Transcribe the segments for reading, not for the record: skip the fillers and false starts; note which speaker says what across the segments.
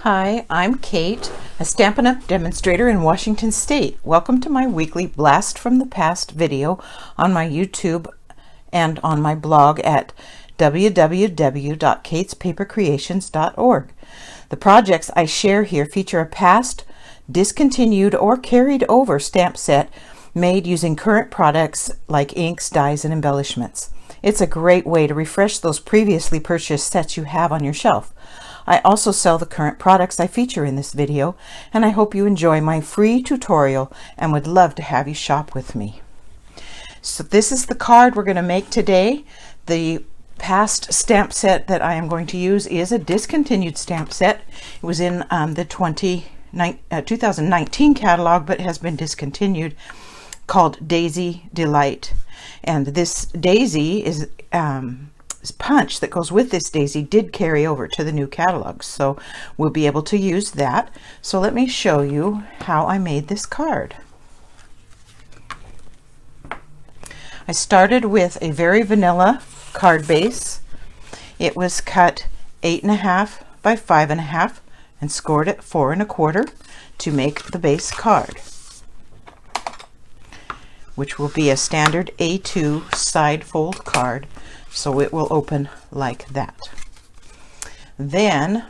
Speaker 1: Hi, I'm Kate, a Stampin' Up! Demonstrator in Washington State. Welcome to my weekly Blast from the Past video on my YouTube and on my blog at www.katespapercreations.org. The projects I share here feature a past, discontinued, or carried over stamp set made using current products like inks, dyes, and embellishments. It's a great way to refresh those previously purchased sets you have on your shelf. I also sell the current products I feature in this video, and I hope you enjoy my free tutorial and would love to have you shop with me. So this is the card we're going to make today. The past stamp set that I am going to use is a discontinued stamp set. It was in the 2019 catalog, but has been discontinued, called Daisy Delight. And this daisy is punch that goes with this daisy did carry over to the new catalog, so we'll be able to use that. So let me show you how I made this card. I started with a very vanilla card base. It was cut 8.5 by 5.5 and scored at 4 1/4 to make the base card, which will be a standard A2 side fold card. So it will open like that. Then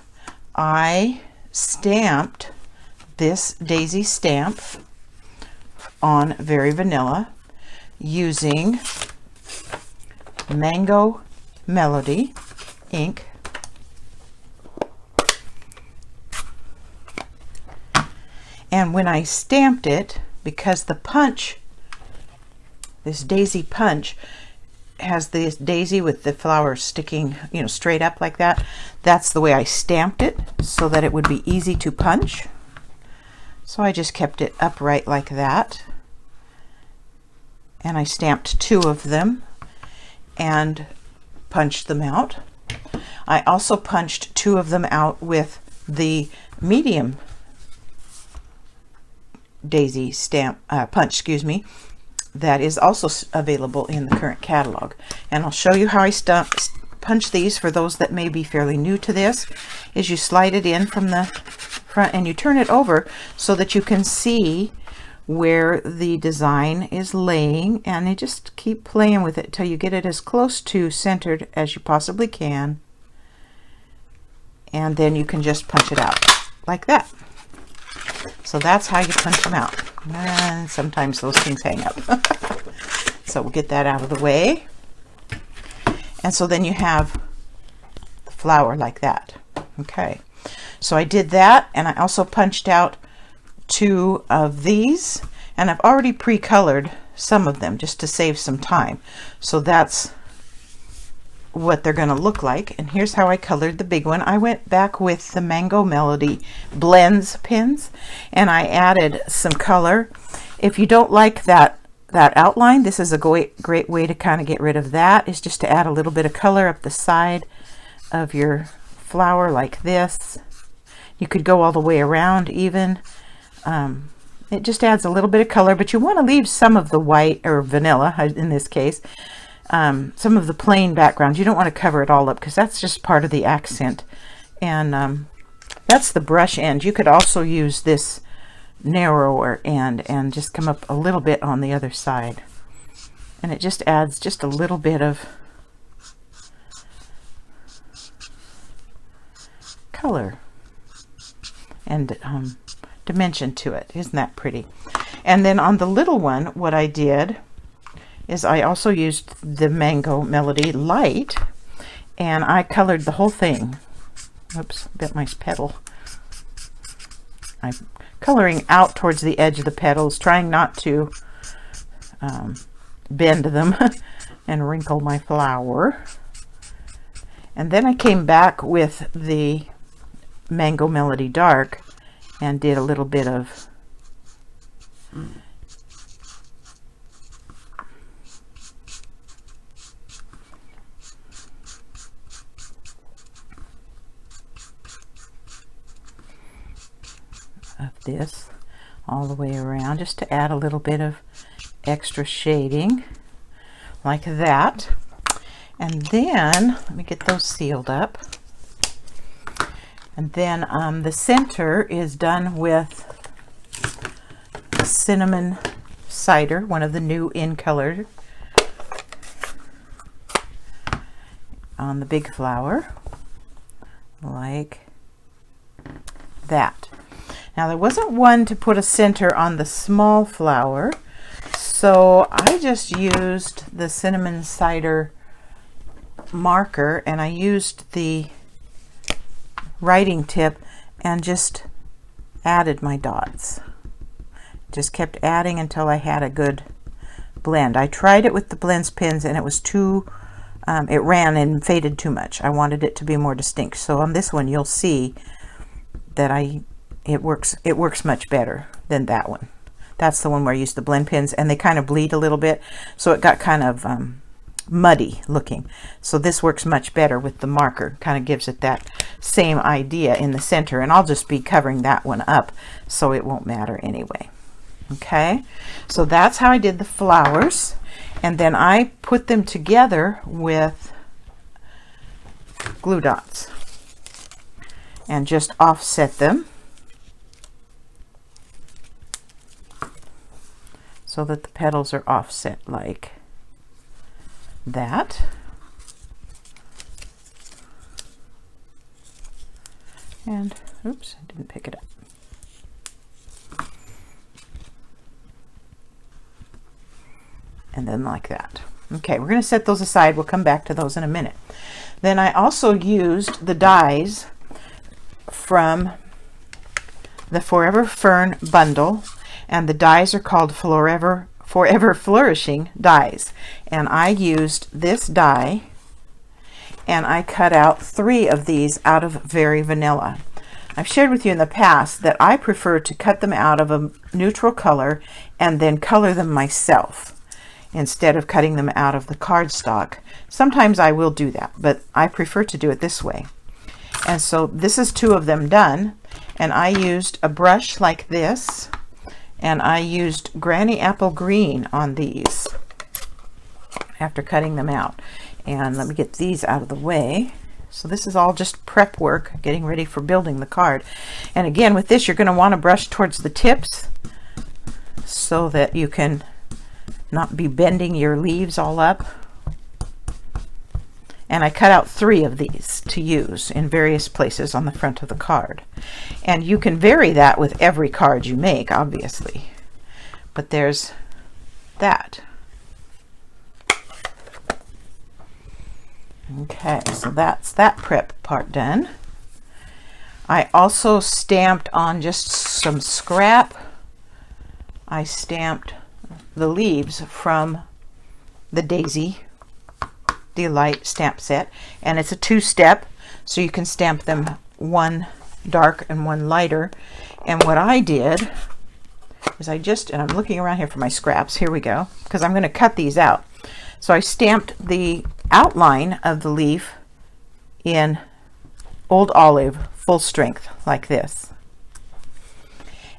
Speaker 1: I stamped this daisy stamp on very vanilla using Mango Melody ink. And when I stamped it, because the punch, this daisy punch, has this daisy with the flower sticking, straight up like that. That's the way I stamped it, so that it would be easy to punch. So I just kept it upright like that, and I stamped 2 of them and punched them out. I also punched 2 of them out with the medium daisy stamp punch, that is also available in the current catalog. And I'll show you how I punch these for those that may be fairly new to this. Is you slide it in from the front and you turn it over so that you can see where the design is laying, and you just keep playing with it till you get it as close to centered as you possibly can, and then you can just punch it out like that. So that's how you punch them out. And sometimes those things hang up. So we'll get that out of the way. And so then you have the flower like that. Okay. So I did that, and I also punched out 2 of these, and I've already pre-colored some of them just to save some time. So that's what they're going to look like. And here's how I colored the big one. I went back with the Mango Melody Blends pens, and I added some color. If you don't like that outline, this is a great way to kind of get rid of that, is just to add a little bit of color up the side of your flower like this. You could go all the way around even. It just adds a little bit of color, but you want to leave some of the white, or vanilla in this case, some of the plain background. You don't want to cover it all up, because that's just part of the accent. And that's the brush end. You could also use this narrower end and just come up a little bit on the other side, and it just adds just a little bit of color and dimension to it. Isn't that pretty? And then on the little one, what I did is I also used the Mango Melody Light, and I colored the whole thing. Oops, got my petal. I'm coloring out towards the edge of the petals, trying not to bend them and wrinkle my flower. And then I came back with the Mango Melody Dark and did a little bit of this all the way around, just to add a little bit of extra shading like that. And then let me get those sealed up. And then the center is done with cinnamon cider, one of the new in color, on the big flower, like that. Now there wasn't one to put a center on the small flower, so I just used the cinnamon cider marker, and I used the writing tip and just added my dots. Just kept adding until I had a good blend. I tried it with the blends pins and it was too, it ran and faded too much. I wanted it to be more distinct. So on this one you'll see that it works much better than that one. That's the one where I used the blend pins, and they kind of bleed a little bit, so it got kind of muddy looking. So this works much better with the marker. Kind of gives it that same idea in the center, and I'll just be covering that one up so it won't matter anyway. Okay, so that's how I did the flowers, and then I put them together with glue dots and just offset them so that the petals are offset like that. And oops, I didn't pick it up. And then like that. Okay, we're going to set those aside. We'll come back to those in a minute. Then I also used the dies from the Forever Fern bundle, and the dies are called Forever Flourishing dies. And I used this die, and I cut out 3 of these out of Very Vanilla. I've shared with you in the past that I prefer to cut them out of a neutral color and then color them myself instead of cutting them out of the cardstock. Sometimes I will do that, but I prefer to do it this way. And so this is 2 of them done, and I used a brush like this, and I used Granny Apple Green on these after cutting them out. And let me get these out of the way. So this is all just prep work, getting ready for building the card. And again, with this, you're going to want to brush towards the tips so that you can not be bending your leaves all up. And I cut out 3 of these to use in various places on the front of the card. And you can vary that with every card you make, obviously. But there's that. Okay, so that's that prep part done. I also stamped on just some scrap. I stamped the leaves from the Daisy Delight stamp set, and it's a 2-step, so you can stamp them one dark and one lighter. And what I did is and I'm looking around here for my scraps, here we go, because I'm going to cut these out. So I stamped the outline of the leaf in Old Olive full strength like this,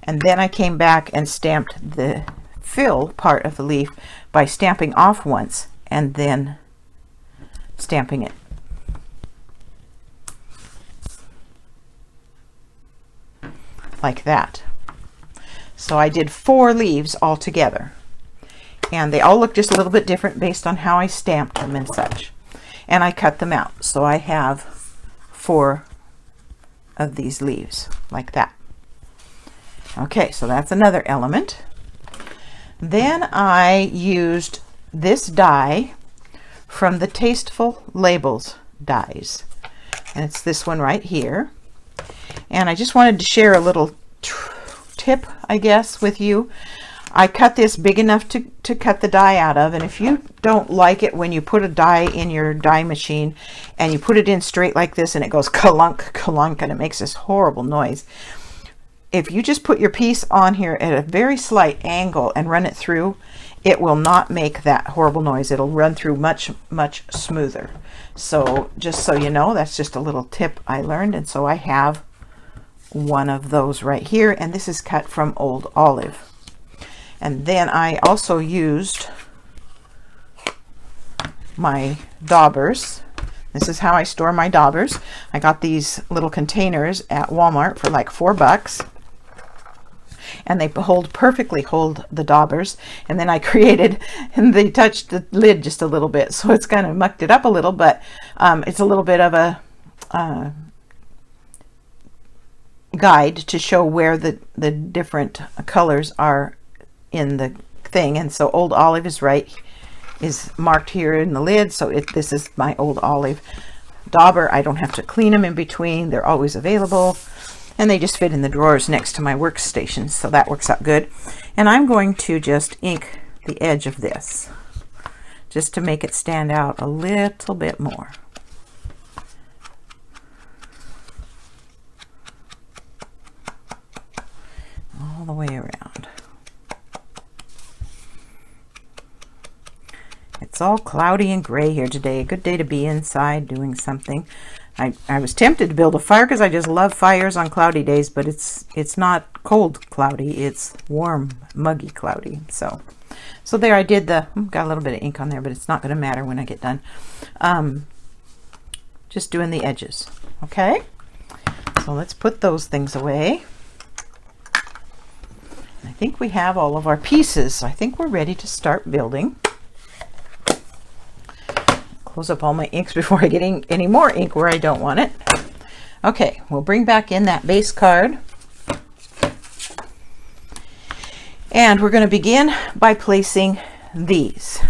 Speaker 1: and then I came back and stamped the fill part of the leaf by stamping off once and then stamping it. Like that. So I did 4 leaves all together, and they all look just a little bit different based on how I stamped them and such. And I cut them out, so I have 4 of these leaves like that. Okay, so that's another element. Then I used this die from the Tasteful Labels dies, and it's this one right here. And I just wanted to share a little tip, I guess, with you. I cut this big enough to cut the die out of, and if you don't like it when you put a die in your die machine and you put it in straight like this and it goes clunk, clunk, and it makes this horrible noise, if you just put your piece on here at a very slight angle and run it through, it will not make that horrible noise. It'll run through much, much smoother. So just so you know, that's just a little tip I learned, and so I have one of those right here, and this is cut from Old Olive. And then I also used my daubers. This is how I store my daubers. I got these little containers at Walmart for like $4. And they perfectly hold the daubers. And then I created, and they touched the lid just a little bit, so it's kind of mucked it up a little, but it's a little bit of a guide to show where the different colors are in the thing. And so Old Olive is marked here in the lid, so this is my Old Olive dauber. I don't have to clean them in between. They're always available. And they just fit in the drawers next to my workstation, so that works out good. And I'm going to just ink the edge of this, just to make it stand out a little bit more. All the way around. It's all cloudy and gray here today. A good day to be inside doing something. I was tempted to build a fire because I just love fires on cloudy days, but it's not cold cloudy, it's warm, muggy cloudy. So there I did got a little bit of ink on there, but it's not going to matter when I get done. Just doing the edges. Okay, so let's put those things away. I think we have all of our pieces, so I think we're ready to start building. Close up all my inks before I get any more ink where I don't want it. Okay, we'll bring back in that base card. And we're going to begin by placing these.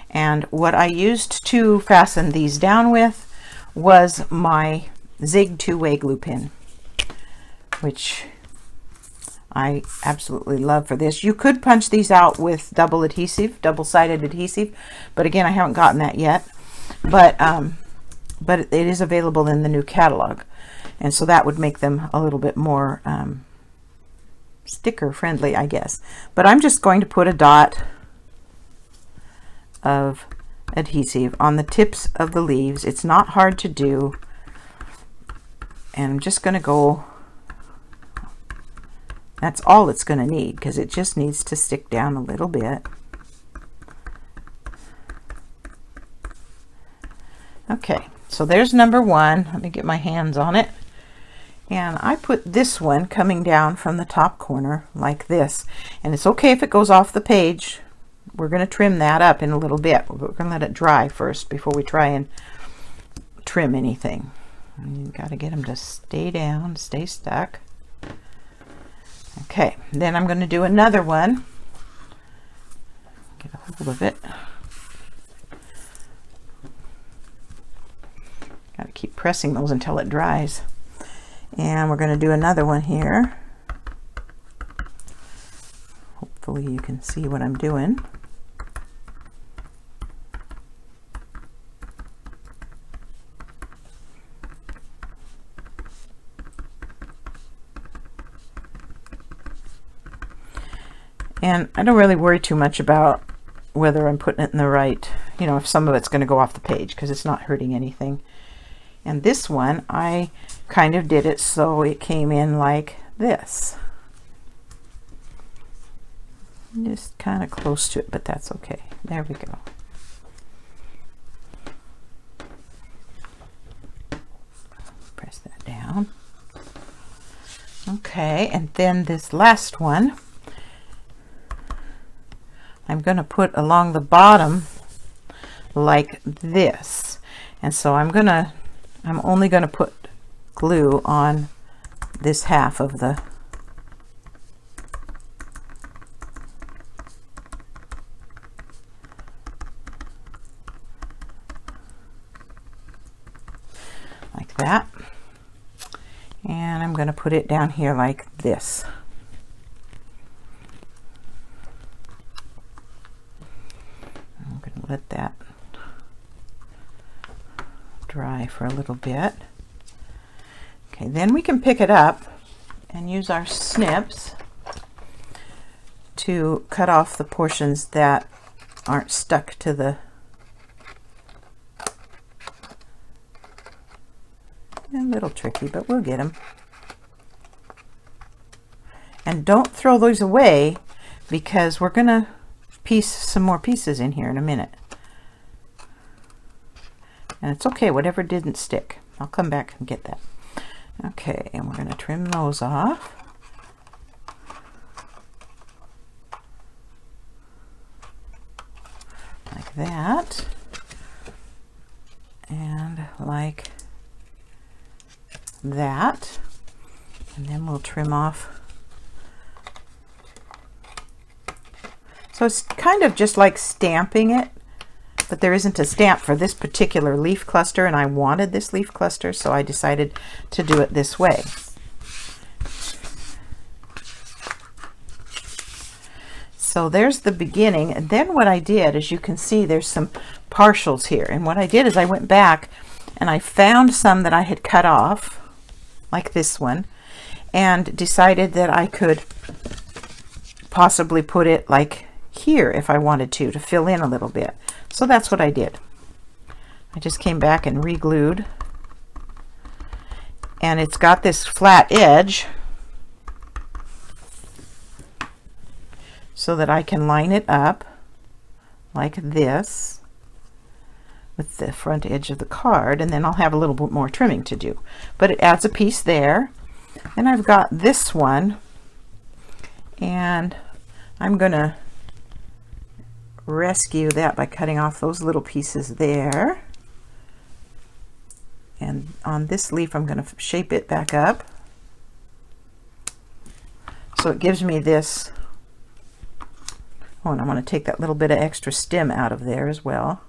Speaker 1: And what I used to fasten these down with was my Zig 2-way glue pen, which I absolutely love for this. You could punch these out with double-sided adhesive, but again, I haven't gotten that yet. But it is available in the new catalog, and so that would make them a little bit more sticker friendly, I guess. But I'm just going to put a dot of adhesive on the tips of the leaves. It's not hard to do, and I'm just going to go. That's all it's going to need, because it just needs to stick down a little bit. Okay, so there's number one. Let me get my hands on it. And I put this one coming down from the top corner like this. And it's okay if it goes off the page. We're going to trim that up in a little bit. We're going to let it dry first before we try and trim anything. And you've got to get them to stay down, stay stuck. Okay, then I'm going to do another one. Get a hold of it. Got to keep pressing those until it dries. And we're going to do another one here. Hopefully you can see what I'm doing. And I don't really worry too much about whether I'm putting it in the right, if some of it's going to go off the page, because it's not hurting anything. And this one, I kind of did it so it came in like this. Just kind of close to it, but that's okay. There we go. Press that down. Okay, and then this last one, I'm going to put along the bottom like this. And so I'm only going to put glue on this half of the like that. And I'm going to put it down here like this. I'm going to let that dry for a little bit. Okay, then we can pick it up and use our snips to cut off the portions that aren't stuck to the a little tricky, but we'll get them. And don't throw those away, because we're going to piece some more pieces in here in a minute. And it's okay, whatever didn't stick. I'll come back and get that. Okay, and we're going to trim those off. Like that. And like that. And then we'll trim off. So it's kind of just like stamping it, but there isn't a stamp for this particular leaf cluster, and I wanted this leaf cluster, so I decided to do it this way. So there's the beginning, and then what I did, as you can see, there's some partials here, and what I did is I went back and I found some that I had cut off, like this one, and decided that I could possibly put it like here if I wanted to fill in a little bit. So that's what I did. I just came back and re-glued, and it's got this flat edge so that I can line it up like this with the front edge of the card, and then I'll have a little bit more trimming to do, but it adds a piece there. And I've got this one, and I'm gonna rescue that by cutting off those little pieces there. And on this leaf I'm going to shape it back up so it gives me this. Oh, and I want to take that little bit of extra stem out of there as well.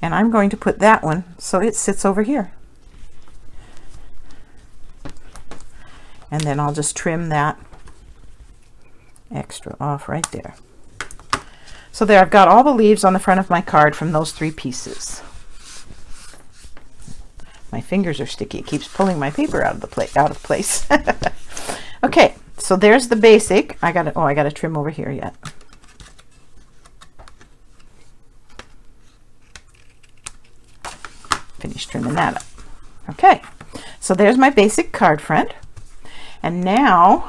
Speaker 1: And I'm going to put that one so it sits over here. And then I'll just trim that extra off right there. So there, I've got all the leaves on the front of my card from those 3 pieces. My fingers are sticky. It keeps pulling my paper out of place. Okay, so there's the basic. I got to trim over here yet. Finish trimming that up. Okay, so there's my basic card front. And now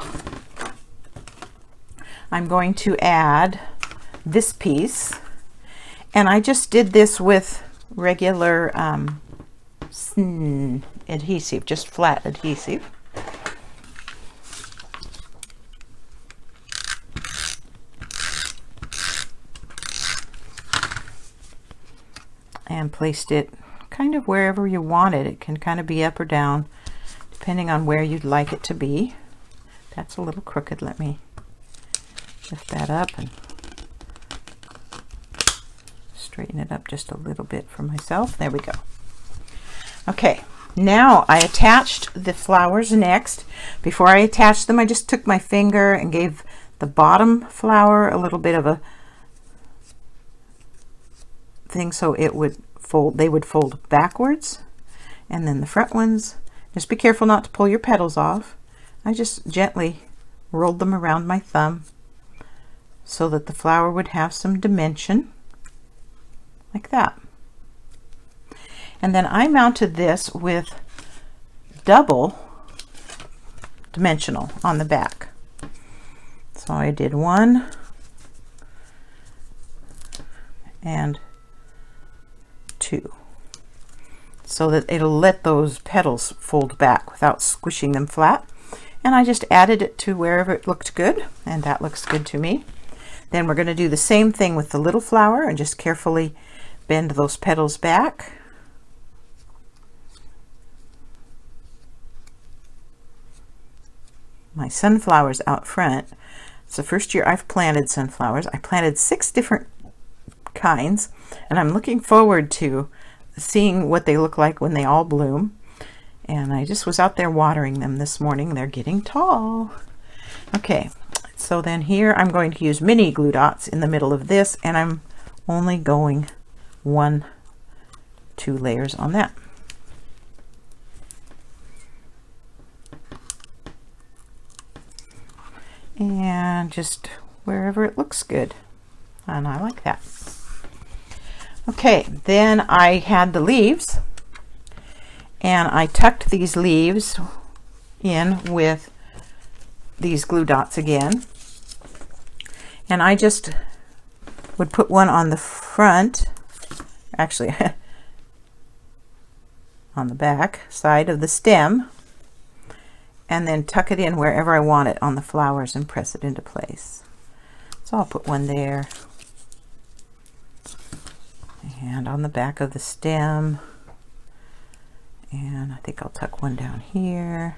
Speaker 1: I'm going to add this piece, and I just did this with regular adhesive, just flat adhesive. And placed it kind of wherever you want it. It can kind of be up or down depending on where you'd like it to be. That's a little crooked. Let me lift that up and straighten it up just a little bit for myself. There we go. Okay, now I attached the flowers next. Before I attached them, I just took my finger and gave the bottom flower a little bit of a thing so it would fold, they would fold backwards, and then the front ones, just be careful not to pull your petals off. I just gently rolled them around my thumb so that the flower would have some dimension, like that. And then I mounted this with double dimensional on the back. So I did 1 and 2, so that it'll let those petals fold back without squishing them flat. And I just added it to wherever it looked good, and that looks good to me. Then we're going to do the same thing with the little flower and just carefully bend those petals back. My sunflowers out front. It's the first year I've planted sunflowers. I planted 6 different kinds, and I'm looking forward to seeing what they look like when they all bloom. And I just was out there watering them this morning. They're getting tall. Okay, so then here I'm going to use mini glue dots in the middle of this, and I'm only going 1-2 layers on that. And just wherever it looks good, and I like that. Okay, then I had the leaves, and I tucked these leaves in with these glue dots again, and I just would put one on the front actually on the back side of the stem, and then tuck it in wherever I want it on the flowers and press it into place. So I'll put one there, and on the back of the stem, and I think I'll tuck one down here.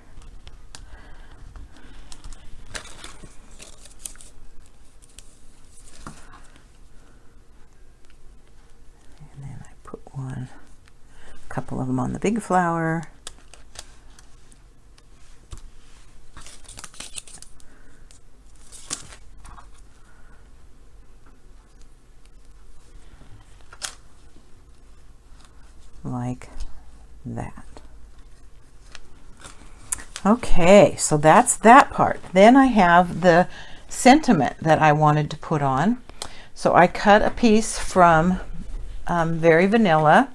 Speaker 1: And then I put one, a couple of them on the big flower. Like that. Okay, so that's that part. Then I have the sentiment that I wanted to put on. So I cut a piece from Very Vanilla,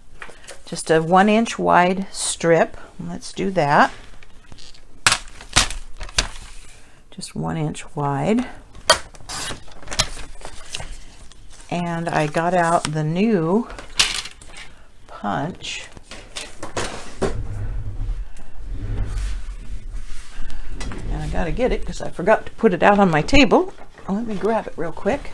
Speaker 1: just a 1-inch wide strip. Let's do that. Just 1 inch wide. And I got out the new punch. And I gotta get it because I forgot to put it out on my table. Let me grab it real quick.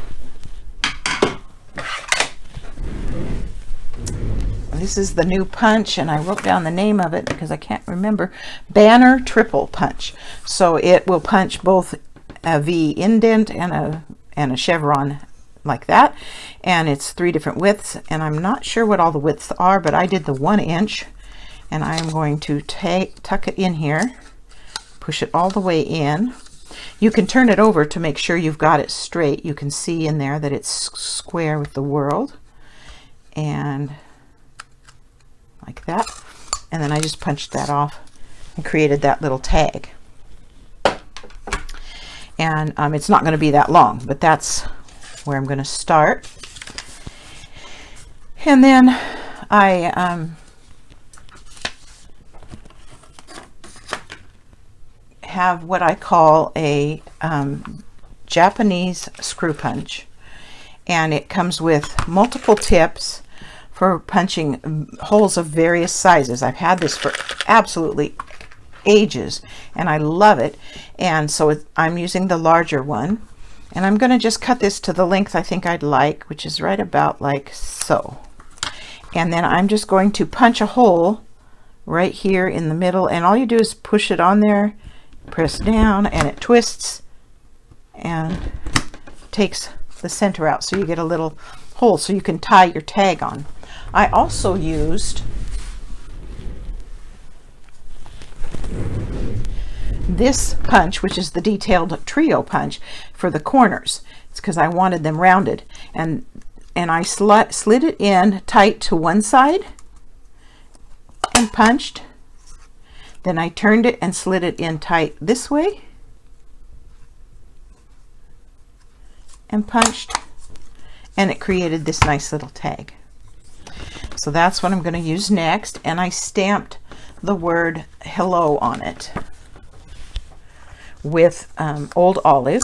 Speaker 1: This is the new punch, and I wrote down the name of it because I can't remember. Banner Triple Punch. So it will punch both a V indent and a chevron like that, and it's 3 different widths, and I'm not sure what all the widths are, but I did the 1 inch, and I'm going to tuck it in here, push it all the way in. You can turn it over to make sure you've got it straight. You can see in there that it's square with the world, and like that. And then I just punched that off and created that little tag. And it's not going to be that long, but that's where I'm going to start. And then I have what I call a Japanese screw punch, and it comes with multiple tips for punching holes of various sizes. I've had this for absolutely ages, and I love it. And so I'm using the larger one, and I'm going to just cut this to the length I think I'd like, which is right about like so. And then I'm just going to punch a hole right here in the middle, and all you do is push it on there, press down, and it twists and takes the center out, so you get a little hole so you can tie your tag on. I also used this punch, which is the detailed trio punch, for the corners. It's because I wanted them rounded, and I slid it in tight to one side and punched. Then I turned it and slid it in tight this way and punched, and it created this nice little tag. So that's what I'm going to use next, and I stamped the word hello on it with Old Olive,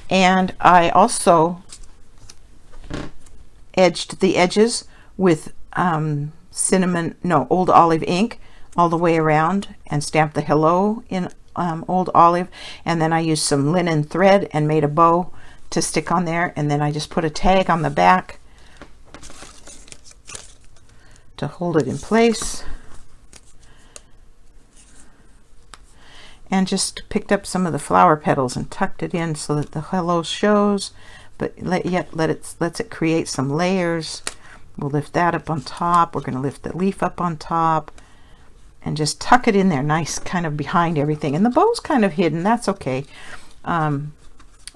Speaker 1: and I also edged the edges with Old Olive ink all the way around, and stamped the hello in Old Olive, and then I used some linen thread and made a bow to stick on there, and then I just put a tag on the back to hold it in place, and just picked up some of the flower petals and tucked it in so that the hello shows, but lets it create some layers. We'll lift that up on top. We're going to lift the leaf up on top and just tuck it in there nice, kind of behind everything. And the bow's kind of hidden. That's okay. Like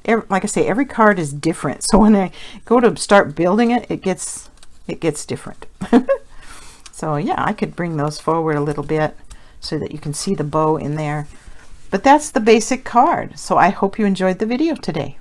Speaker 1: I say, every card is different, so when I go to start building it, it gets different. So yeah, I could bring those forward a little bit so that you can see the bow in there. But that's the basic card. So I hope you enjoyed the video today.